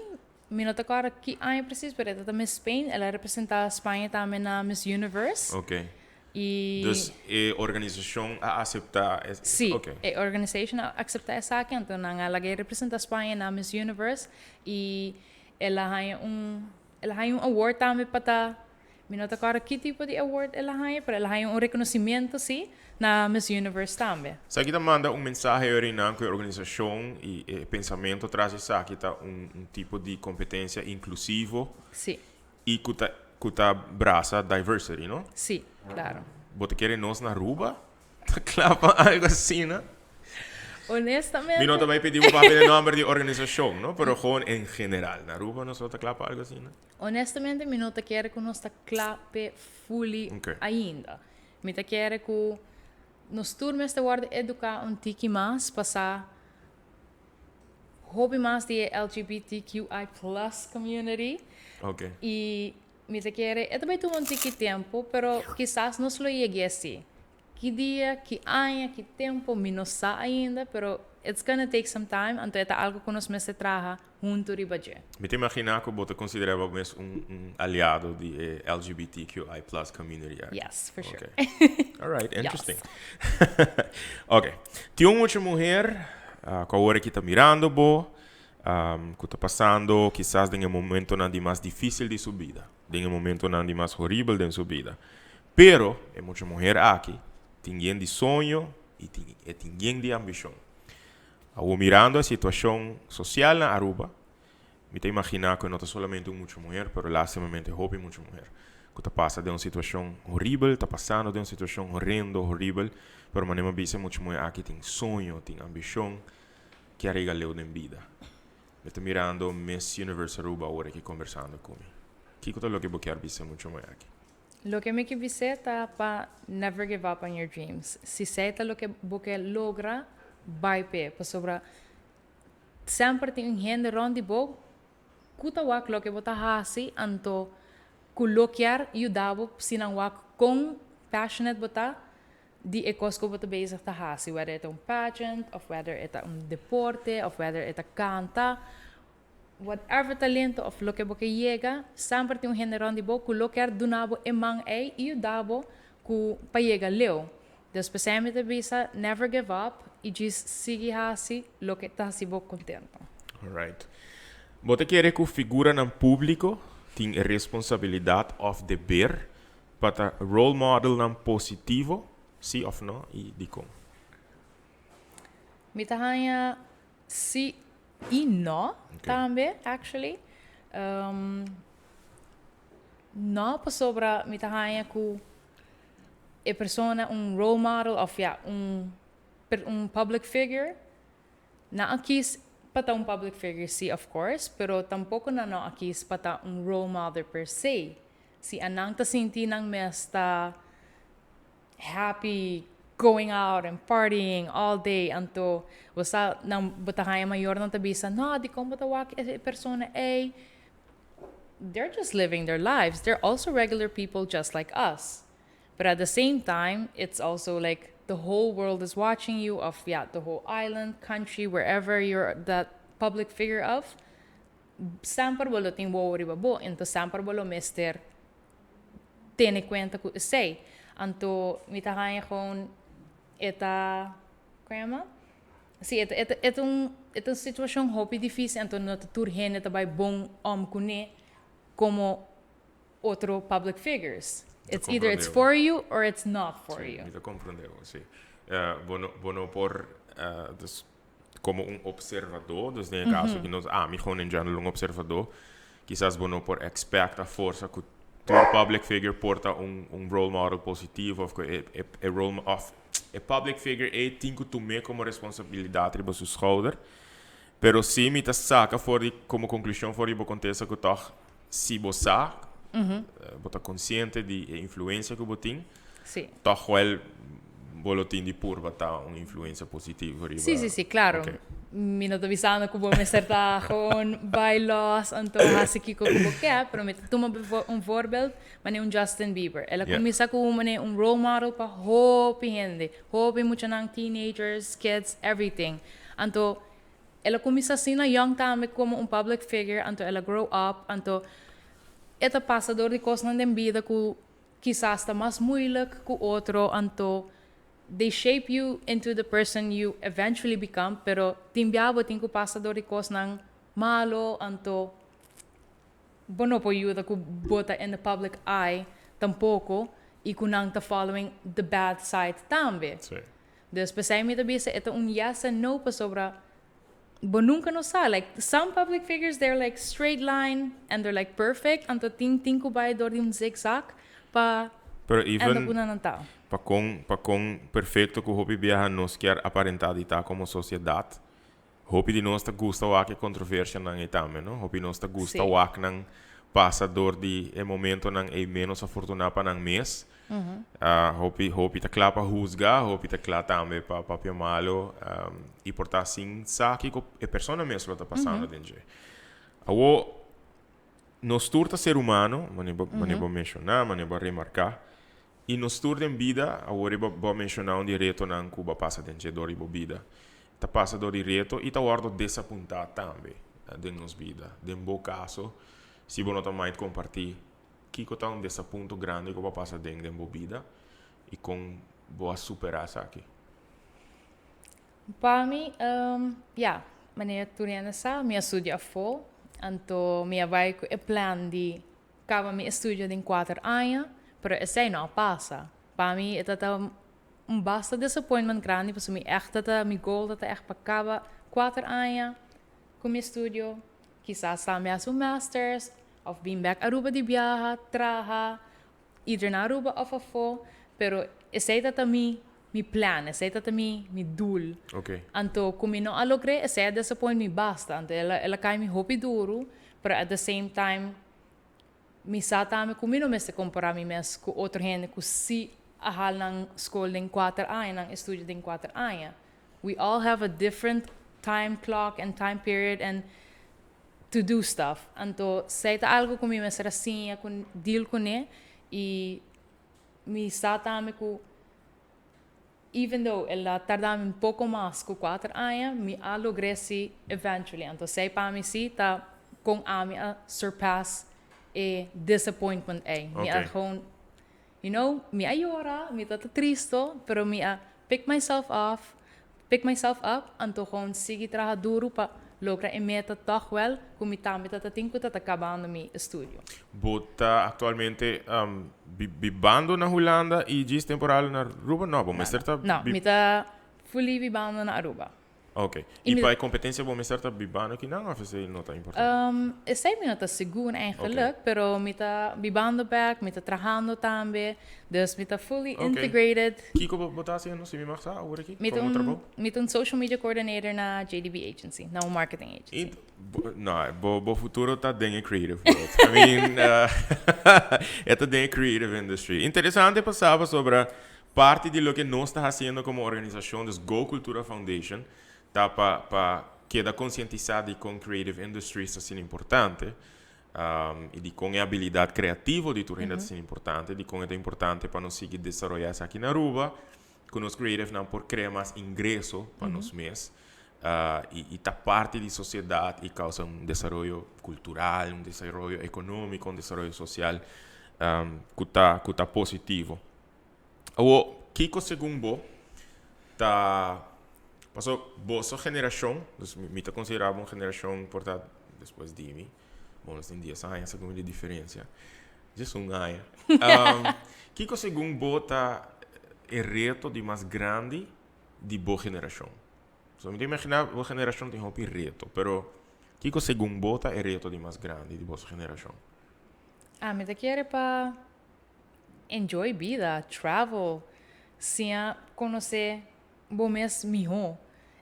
me não agora que ano preciso, mas é tá Miss Spain, ela representa a Espanha também na Miss Universe. Ok. E Dus a organização a aceitar. Sim, okay. A organização aceitar essa aqui, então ela representa a Espanha na Miss Universe e ela tem award também para me não agora que tipo de award ela tem, para ela tem reconhecimento sim na Miss Universe também. Se aqui manda mensagem aí na que a organização e pensamento traz isso aqui tá tipo de competência inclusivo. Sim. E que tá abraça diversity, não? Sim, claro. Você quer nós na Aruba? Tá claro, algo assim, né? Honestamente. Eu não também pedimos para o nome de organização, não? Mas gewoon em geral. Na Aruba não só tá claro algo assim, né? Honestamente, eu não quero que nós tá claro fully ainda. Eu quero que nos turmas de guarda educar tiki mais, passar hobby mais de LGBTQI+ community. Ok. E me quero, é também um tiki tempo, pero quizás não lo llegue assim. Que dia, que ano, que tempo, me não sabe ainda, pero it's gonna take some time, então é algo que nós mesmos trabalhamos junto de budget. Me te imaginar que você considerava mesmo aliado de LGBTQI+ community. Yes, for sure. Okay. All right, interesting. Ok. Tem uma outra mulher que agora que está mirando, que está passando, quizás em um momento de mais difícil de sua vida, em um momento de mais horrível de sua vida. Pero, é muita mulher aqui, tem de sonho e tem de ambição. Ao mirando a situação social na Aruba, me te imaginar que não é somente uma mulher, mas lastimamente houve muita mulher. Que está passando de uma situação horrível, está passando de uma situação horrível, mas manema bisa muita mulher aqui tem sonho, tem ambição, que regalou na vida. Me estou mirando Miss Universe Aruba agora aqui conversando comigo. Que é o que eu quero bisa muita mulher aqui? Lo que me que visita para never give up on your dreams. Si seta lo que você logra, vai pe, para sobre sempre tem gente rondi bo, kuta wak lo que bota hasi anto kulokiar yudabo sinang wak com passionate bota di ekos ko bota bezig ta hasi, whether it's pageant, of whether it's deporte, of whether it's canta. Whatever talento of lo que boke llega, sempre tem gente rondi bo kulokiar dunabo emang e yudabo ku payega leo. Dus specialmente bisa never give up e just sigue hasi lo que tá si bo contento. Alright. Você quer que a figura no público tenha responsabilidade of dever para role model não positivo, sim ou não, e de como? Me tahanya si e no também, actually. No pa sobra me tahanya ku e persona role model of public figure na akis pata public figure si of course pero tampoco na no akis pata role model per se si anang ta sinti nang mesta happy going out and partying all day anto wasa nang batahaya mayor ng tabisa no di ko matawak e persona a they're just living their lives, they're also regular people just like us. But at the same time, it's also like the whole world is watching you, the whole island, country, wherever you're that public figure of, sempre bolo tem worry babo, então sempre bolo mister tiene cuenta com sei. Anto, mita kaya gewoon eta, kaya sim, é uma situação hopi difícil, então não te turhen é bom kune como outro public figures. It's either it's for you or it's not for you. Me compreendeu, sim. Bueno por dus, como observador, dus nesse caso que nós me gewoon in general observador, quizás bueno por expect a força que tu public figure porta role model positivo of role of a public figure tem que tomar como responsabilidade sobre seu schouder. Pero sim, me saca como conclusão for o contexto que toch se você está consciente de influência que você tem, toch wel boletim de purba tá uma influência positiva. Sim, claro. Okay. Minuto avisando que vou me acertar com bailos, então assim que eu quero, pero me toma voorbeeld, mas é Justin Bieber. Ela começa com role model para hope gente, hope muitos teenagers, kids, everything. Então ela começa assim na young time como public figure, então ela grow up, então esta passador de coisas na vida que quizás está mais moeilijk que outro, então they shape you into the person you eventually become, pero timbiabo tinko passador de coisas nang malo, anto bono po you da ku bota in the public eye tampoco e kunang ta following the bad side tambe. Dus besay mi tabisa ito yes and no pa sobra bonunca no sa, like some public figures they're like straight line and they're like perfect, anto tinko bay door yung zigzag pa pero even ng tao. Pa com perfeito que o hobby viaja nos quer aparentar de estar como sociedade. Hobby de nós gusta o que controvérsia não é também, não? Hobby nós gusta o que não passador de momento não é menos afortunado para não mês. Hobby tá claro para juzgar, hobby tá claro também para papel malo e portar assim sabe que a pessoa mesmo está passando dentro. Agora nós turta ser humano, manebo mencionar, manebo remarcar. E nos turno em vida, agora vou mencionar direito na Cuba passa dentro da vida. Tá passa do direito e tá guardo desapontado também dentro nos vida. Dentro do caso, se você não mais compartilhar, que tá desaponto grande que passa dentro da vida e com boa superar isso aqui. Para mim, maneira turiana sa, minha estudia fo, anto minha vai com o plano de acaba minha estudia em 4 anos. Pero essa não passa. Para mim, é basta disappointment grande, porque me echt meu goal é echt para acabar 4 anos com meu estudo, quizás também a masters, of being back Aruba de viaja, traja, either na Aruba of a fo, pero essa é meu plano, essa é meu doel. Okay. Então, como não a logrei, essa é disappointment basta. Então, ela cai me hopi duro, pero at the same time, mi sa tame kung mino mes comparar mi mes com outro gente que si ahal ng school din 4 anos, ng estudio din 4 anos. We all have a different time clock and time period and to do stuff. Anto, sa algo kung mi mes rasinha, kung deal ko ne, e mi sa tame ko, even though ela tardame un pouco mais com 4 anos, mi a logrei si eventually. Anto, sa pa mi si ta kung ami a surpass e disappointment ay. Okay. Mi gewoon, mi ayora, mi tata tristo, pero mi pick myself up, anto gewoon sige traha duro pa logra e meta toch wel, kung mi tami tata tinko tata acabando mi estudio. Bota actualmente vivando na Holanda e diz temporal na Aruba? No, bom, no, mi ta fully vivando na Aruba. Ok. E para a competência, bom, mas certa bibano que não, of is het nota importante? Sei me nota seguro eigenlijk, pero me tá bibando back, me tá trabajando também, dus me tá fully integrated. Kiko botasse no se me marca agora aqui? Me tá social media coordinator na JDB agency, na marketing agency. Bo futuro tá dentro creative world. I mean, é tá dentro creative industry. Interessante passava sobre parte de lo que nós está fazendo como organização dos Go Cultura Foundation. Tá para que da conscientizar com creative industries está sendo importante e de com a habilidade criativa de tudo está sendo importante, de com é importante para nós seguir desenvolver aqui na Aruba, com os creative não por criar mais ingresso para nós mesmos, y está parte de la sociedad y causa un desarrollo cultural, un desarrollo económico, un desarrollo social que está positivo. O Kiko, según vos, está... Pasó, vos sos generación, me te consideraba una generación portada después de mí. Bueno, en 10 años, según la diferencia. Ya es un año. Kiko, según vos, está el reto de más grande de vos generación. So, me imagino que vos generación tiene un reto, pero Kiko, según vos, está el reto de más grande de vos generación. Me te quiere para enjoy vida, travel, sem conhecer bom mês mejor.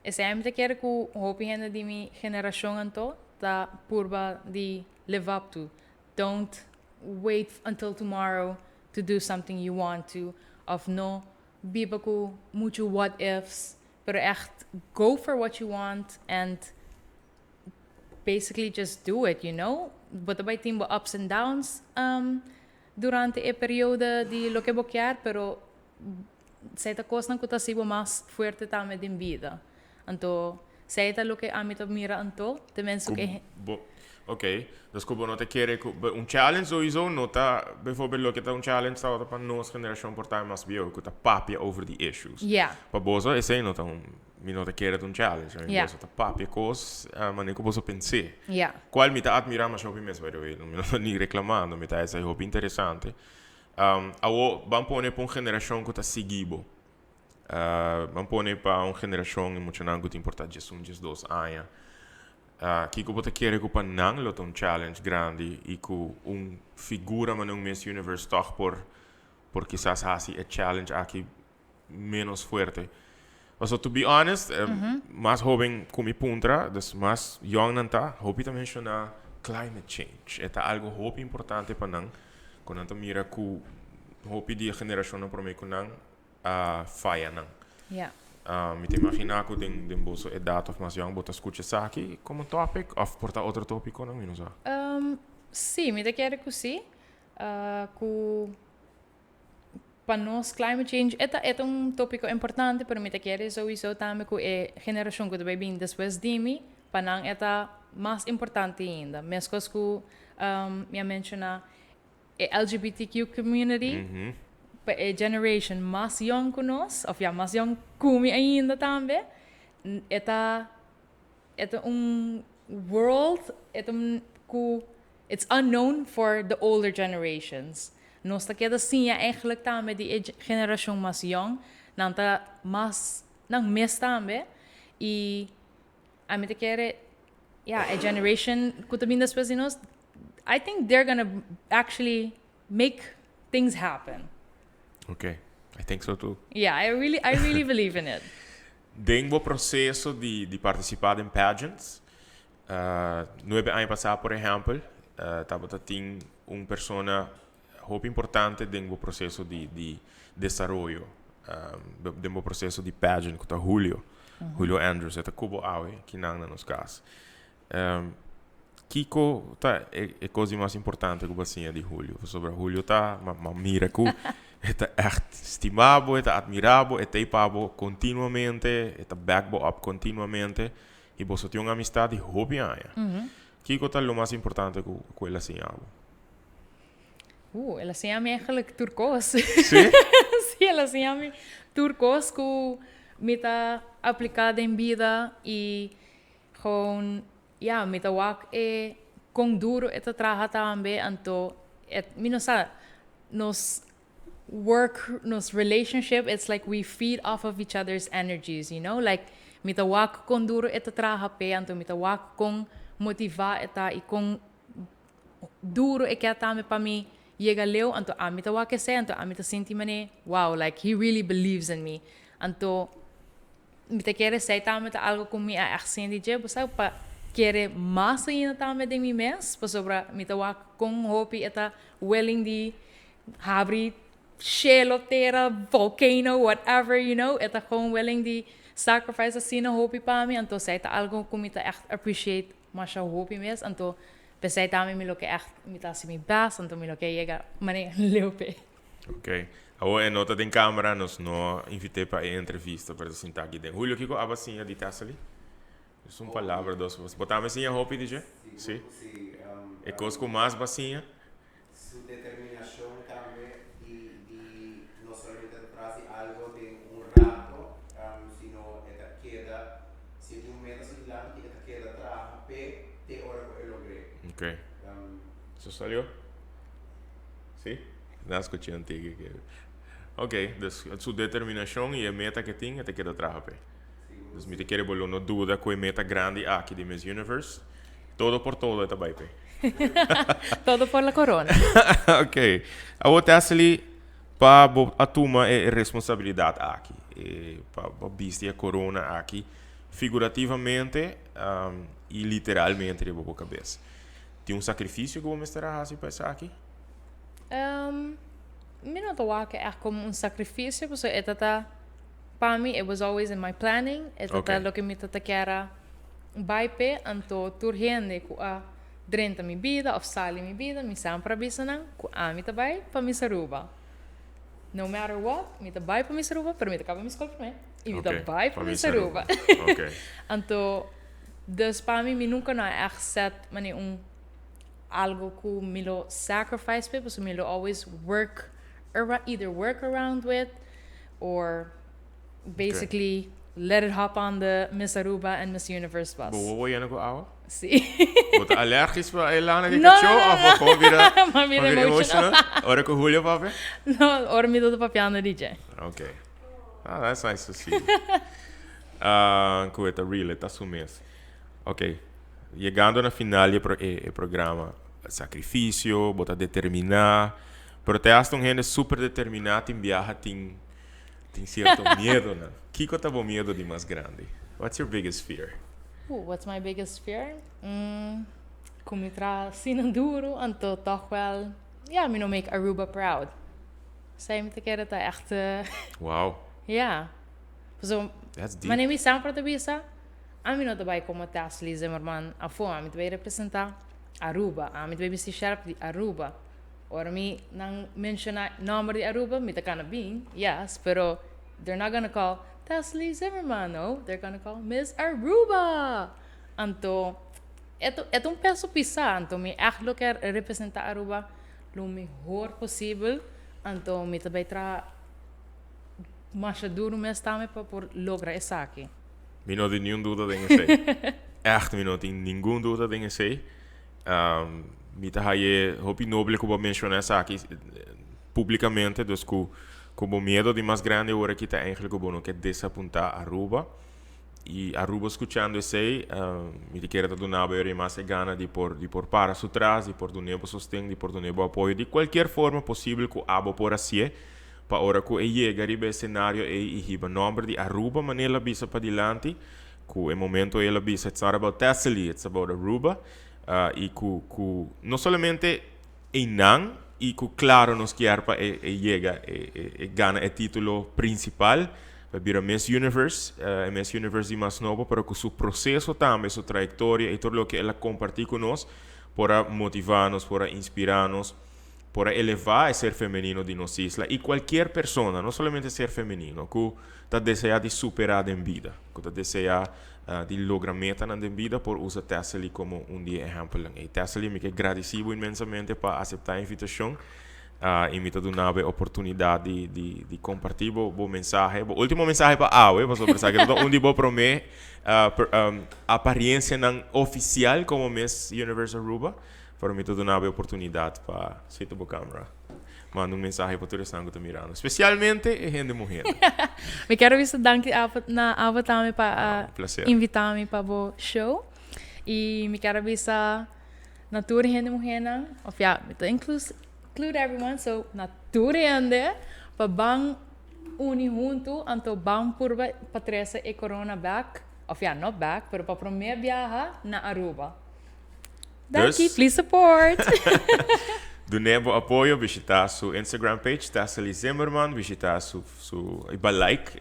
Esse é me quer que o hobby de minha geração então tá purba de live up to. Don't wait until tomorrow to do something you want to. Of no, biba com muito what ifs, pero echt go for what you want and basically just do it, you know? But by team ups and downs durante a periode de lo que vou quer, pero sei coisa que tá sibo mais forte também de vida. Então, sei lo que a mim tá mira então, também so que Ok, dus como não te quer um challenge sowieso, não tá, bijvoorbeeld lo que tá um challenge tá para nossa geração portar mais bio, que tá papia over the issues. Yeah. Para bozo, esse não tá me não te quer um challenge, né? Yeah. Bozo tá papia coisas, mas nem como você pensei. Yeah. Qual me tá admirar mais hobby mesmo, by the way, não nem reclamando, me tá esse hobby interessante. Vamos pôr para uma geração que tá seguindo. Vamos pôr para uma geração emocional que importa de 2 anos. Kiko bota querer que panang lot um challenge grande e com figura mas não Miss Universe toch por quizás hasi a challenge aqui menos fuerte. Also to be honest, mais jovem como puntra, dus mais young nanta, hope também mencionar climate change. É algo hope importante para nang, quando nanta mira que hope de geração não promete que nang faia nang. Yeah. Me te imaginar que den boso é data of mais young bota escuta isso aqui como topic of porta outro tópico não menos Sim, me te quero que sim. Que para nós climate change é um tópico importante, para me te quero sowieso também que a geração que vai vir depois de mim, para não é mais importante ainda. Mesmo que me menciona a LGBTQ community. A generation mais young que nós, ou mais young que ainda também, é world, it's unknown for the older generations. Nós queda sim eigenlijk também de geração mais young, não mes também, e a mim te quer, a generation que também depois de nós, I think they're gonna actually make things happen. Okay, I think so too. Yeah, I really believe in it. Dengo processo de participar em pageants. No ano passado, por exemplo, estava tem persona muito importante dengo processo de desenvolvimento, dengo processo de pageant que tá Julio Andrews, é Kubo Awe, que não nos casos. Kiko tá é coisa mais importante que você de Julio. Sobre Julio tá, mas mira que é echt estimado, é admirado, é teipado continuamente, é backbo up continuamente e você tem uma amistade hobby aia. Kiko tá o mais importante que ela assim abo. Ela se chama eigenlijk turcoos. Sim? Sim, ela se chama turcoos que me tá aplicada em vida e gewoon me tá wak com duro é trabalhar também, então nos relationship, it's like we feed off of each other's energies, you know? Like, mita wak con duro ito traha pe, anto mita wak con motiva ita e con duro e kaya tame pa mi llega leo, anto amita wak ese, anto amita sinti mane, wow, like, he really believes in me. Anto, mita kere say tame ta algo kung mi a aksin di je, basta pa kere mas ainda tame de mi mes, pa sobra mita wak con hopi ita willing di habri shelo, terra, volcano, whatever, you know. Ita gewoon willing die sacrifice assim na hopi pa mi. Anto sei ta algo kumita echt appreciate masha hopi mes. Anto pesai ta mi lo que echt mita si mi best. Anto mi lo que llega mane leupe. Ok. Agora nota em câmera, nós não invitei para a entrevista para sentar aqui dentro. Julio, Kiko, abasinha de taça ali? Es uma palavra dos. Botamos assim a roupa, DJ? Sí. Sim. É coisa com mais bacinha. Su determinación también y no solamente atrás de algo de un rato, sino esta queda, si de un menos adelante, esta queda atrás, de hora que eu logrei. Ok. Isso saiu? Sim? Não escutei antigo. Ok, dus sua determinação e a meta que tem, até queda atrás, pé. Dus me te quer bolo no dúvida com a meta grande aqui de Miss Universe. Todo por todo é também, pé. Todo por la corona. Ok. A outra ali para a turma é responsabilidade aqui. Para a bestia corona aqui, figurativamente e literalmente de boa cabeça. Tem sacrifício que vamos estar a fazer para isso aqui? Me não tô aqui é como sacrifício, porque para mim, it was always in my planning. Okay. Lo que me tata quera baipe, anto turhende ku a drenta mi vida, of sali mi vida, mi sampra bisanang, ku a mi tabay, pa mi saruba. No matter what, mi tabay pa mi saruba, pero mi takaba mi skol pa mi. E mi tabay pa mi saruba. Ok. Anto, dus para mim, mi nunca na echt set, mani algo ku mi lo sacrifice pe, so mi lo always work either work around with, or basically let it hop on the Miss Aruba and Miss Universe bus. Boa jij nog ouwe? Sí. Wat allergisch voor Elana die No, show no, no, of wat gewoon weer Maar weer emotional. Ora que Julio papi? No, ora mi do papiano DJ. Okay. Ah, that's nice to see. Coeta real, está sumes. Ok. Chegando na final do programa, sacrifício, bota determinar. Pero te has um gente super determinado em viajar tem certo medo, né? Que que tá bom medo de mais grande? What's your biggest fear? What's my biggest fear? Kom je tra sinanduro, anto toch wel, ja, me no make Aruba proud. Zij me te keren dat echt, Wow. ja. So, That's deep. maar neem je samen voor de visa? A mim não vai como Tasli Zimmerman a fome, a mim vai representar Aruba, a mim vai vestir sharp de Aruba. Ora mi não menciona nome de Aruba, mi tá kana bem, yes, pero they're not gonna call Tasli Zimmerman, no, they're gonna call Miss Aruba. Anto, é um peso pisar, anto mi echt quer representar Aruba lo melhor possível, anto mi também tra mais duro mes também para por lograr isso aqui. Mi não tem nenhuma dúvida em você. Echt, mi não tem nenhuma dúvida em você. Mi tá aí, hopi noble como mencionar isso aqui publicamente, dus como medo de mais grande agora que tá eigenlijk como que desapontar Aruba. E Aruba escuchando isso, mi te quero donar mais gana de por para su trás, de por do nebo sostém, de por do nebo apoio, de qualquer forma possível que abo por assim. Para ora que chega riba cenário e riba nome de Aruba, manela bisa para dilante, que o momento ela bisa it's not about Thessaly, it's about Aruba, e que não somente Inang, e que claro nos quer para chega e ganha o título principal, para vir a Miss Universe, Miss Universe de mais novo, para que seu processo também, sua trajetória e tudo o que ela compartilha conosco, para motivar-nos, para inspirar-nos, para elevar o ser feminino de nossa isla e qualquer pessoa, não somente ser feminino, que está desejando de superar em vida, que está desejando de lograr meta na vida, por usar Thessaly como de exemplo. E Thessaly me agradecido imensamente para aceitar a invitação e me dar a oportunidade de compartilhar o mensagem. O último mensagem para a Aue, para saber onde vou prometer aparência oficial como Miss Universe Aruba. Para me dar a oportunidade para ser a câmera. Manda mensagem para todos que estão mirando. Especialmente a gente mulher. Me quero ver se danke na avatar para invitar-me para o show. E me quero ver se na tour gente mulher, of ja, me include everyone, so na tour gente para bang uni junto, anto bang purba Patricia e Corona back, of ja, not back, pero para primeira viajar na Aruba. Danke, please support. do Nebo apoio, visitar su Instagram page, Tassali Zimmerman, visitar iba like,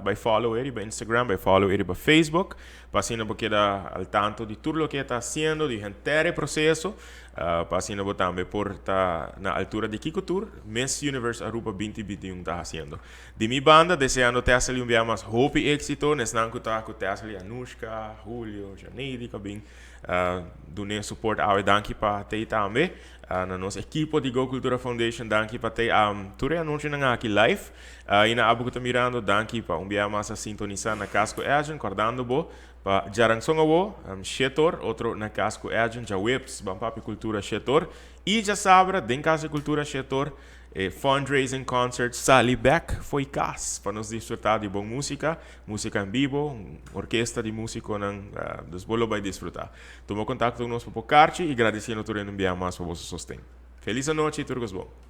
by follow ele, by Instagram, by follow ele, by Facebook, para assim não queda al tanto de tudo o que está haciendo, de entere processo, para assim não também por estar na altura de Kiko Tour, Miss Universe Aruba 2021 está haciendo. De mi banda, deseando Tassali um dia mais hope e éxito, nesnanco tá com Tassali Anushka, Julio, Janeidi, cabim, do ne support ao danke para te também. Na nossa equipe de Go Cultura Foundation, danke para ter ture anúncio na aqui live. Ina abo que mirando, danke para dia mais sintonizar na Casco Agent, acordando bo para jarang songo Shetor, outro na Casco Agent, já webs, papi cultura Shetor, e já sabra, den casa cultura Shetor, fundraising concert Sally Beck foi cas para nos desfrutar de boa música em vivo, orquestra de músico dos bolo vai desfrutar. Tomou contato conosco por Carti e agradecendo por enviar mais para você sostém. Feliz noite e tudo bom.